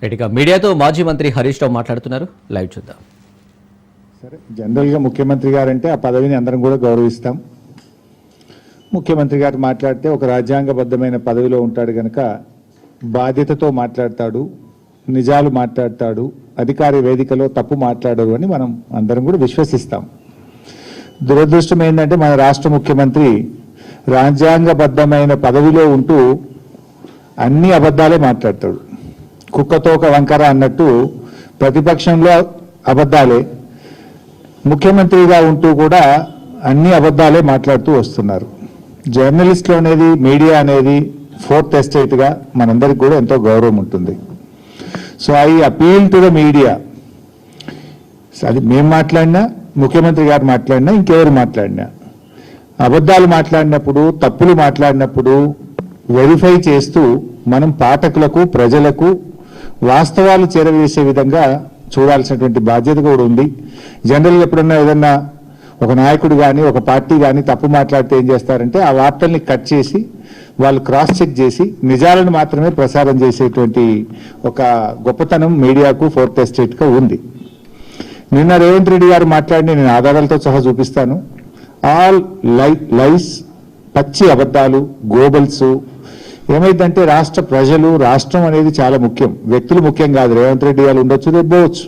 ఇక మీడియాతో మాజీ మంత్రి హరీష్ రావు మాట్లాడుతున్నారు. లైవ్ చూద్దాం. సరే, జనరల్గా ముఖ్యమంత్రి గారంటే ఆ పదవిని అందరం కూడా గౌరవిస్తాం. ముఖ్యమంత్రి గారు మాట్లాడితే ఒక రాజ్యాంగబద్ధమైన పదవిలో ఉంటాడు కనుక బాధ్యతతో మాట్లాడతాడు, నిజాలు మాట్లాడతాడు, అధికార వేదికలో తప్పు మాట్లాడరు అని మనం అందరం కూడా విశ్వసిస్తాం. దురదృష్టం ఏంటంటే మన రాష్ట్ర ముఖ్యమంత్రి రాజ్యాంగబద్ధమైన పదవిలో ఉంటూ అన్ని అబద్ధాలే మాట్లాడతాడు. కుక్కతోక వంకర అన్నట్టు ప్రతిపక్షంలో అబద్ధాలే, ముఖ్యమంత్రిగా ఉంటూ కూడా అన్ని అబద్ధాలే మాట్లాడుతూ వస్తున్నారు. జర్నలిస్టులు అనేది, మీడియా అనేది ఫోర్త్ ఎస్టేట్గా మనందరికి కూడా ఎంతో గౌరవం ఉంటుంది. So I appeal to the media. అది మేము మాట్లాడినా, ముఖ్యమంత్రి గారు మాట్లాడినా, ఇంకెవరు మాట్లాడినా, అబద్ధాలు మాట్లాడినప్పుడు, తప్పులు మాట్లాడినప్పుడు వెరిఫై చేస్తూ మనం పాఠకులకు, ప్రజలకు వాస్తవాలు చేరవేసే విధంగా చూడాల్సినటువంటి బాధ్యత కూడా ఉంది. జనరల్గా ఎప్పుడన్నా ఏదన్నా ఒక నాయకుడు కానీ, ఒక పార్టీ కానీ తప్పు మాట్లాడితే ఏం చేస్తారంటే ఆ వార్తల్ని కట్ చేసి వాళ్ళు క్రాస్ చెక్ చేసి నిజాలను మాత్రమే ప్రసారం చేసేటువంటి ఒక గొప్పతనం మీడియాకు, ఫోర్త్ ఎస్టేట్గా ఉంది. నిన్న రేవంత్ రెడ్డి గారు మాట్లాడి, నేను ఆధారాలతో సహా చూపిస్తాను, ఆల్ లైస్, పచ్చి అబద్ధాలు, గోబల్స్. ఏమైందంటే రాష్ట్ర ప్రజలు, రాష్ట్రం అనేది చాలా ముఖ్యం, వ్యక్తులు ముఖ్యం కాదు. రేవంత్ రెడ్డి గారు ఉండొచ్చు, రేపు పోవచ్చు.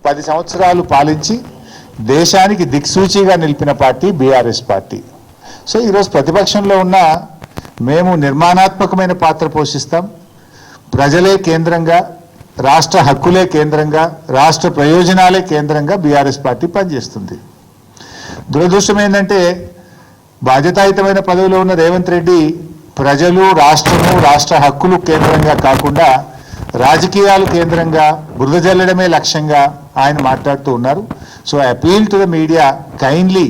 10 సంవత్సరాలు పాలించి దేశానికి దిక్సూచిగా నిలిపిన పార్టీ బీఆర్ఎస్ పార్టీ. సో ఈరోజు ప్రతిపక్షంలో ఉన్న మేము నిర్మాణాత్మకమైన పాత్ర పోషిస్తాం. ప్రజలే కేంద్రంగా, రాష్ట్ర హక్కులే కేంద్రంగా, రాష్ట్ర ప్రయోజనాలే కేంద్రంగా బీఆర్ఎస్ పార్టీ పనిచేస్తుంది. దురదృష్టం ఏంటంటే బాధ్యతాయుతమైన పదవిలో ఉన్న రేవంత్ రెడ్డి ప్రజలు, రాష్ట్రము, రాష్ట్ర హక్కులు కేంద్రంగా కాకుండా రాజకీయాలు కేంద్రంగా, బురద జల్లడమే లక్ష్యంగా ఆయన మాట్లాడుతూ ఉన్నారు. So appeal to the media, kindly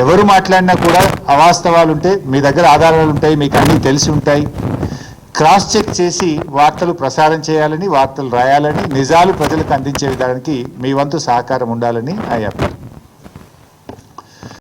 ఎవరు మాట్లాడినా కూడా అవాస్తవాలు ఉంటే మీ దగ్గర ఆధారాలు ఉంటాయి, మీకు అన్నీ తెలిసి ఉంటాయి, క్రాస్ చెక్ చేసి వార్తలు ప్రసారం చేయాలని, వార్తలు రాయాలని, నిజాలు ప్రజలకు అందించే విధానానికి మీ వంతు సహకారం ఉండాలని ఐ అపీల్.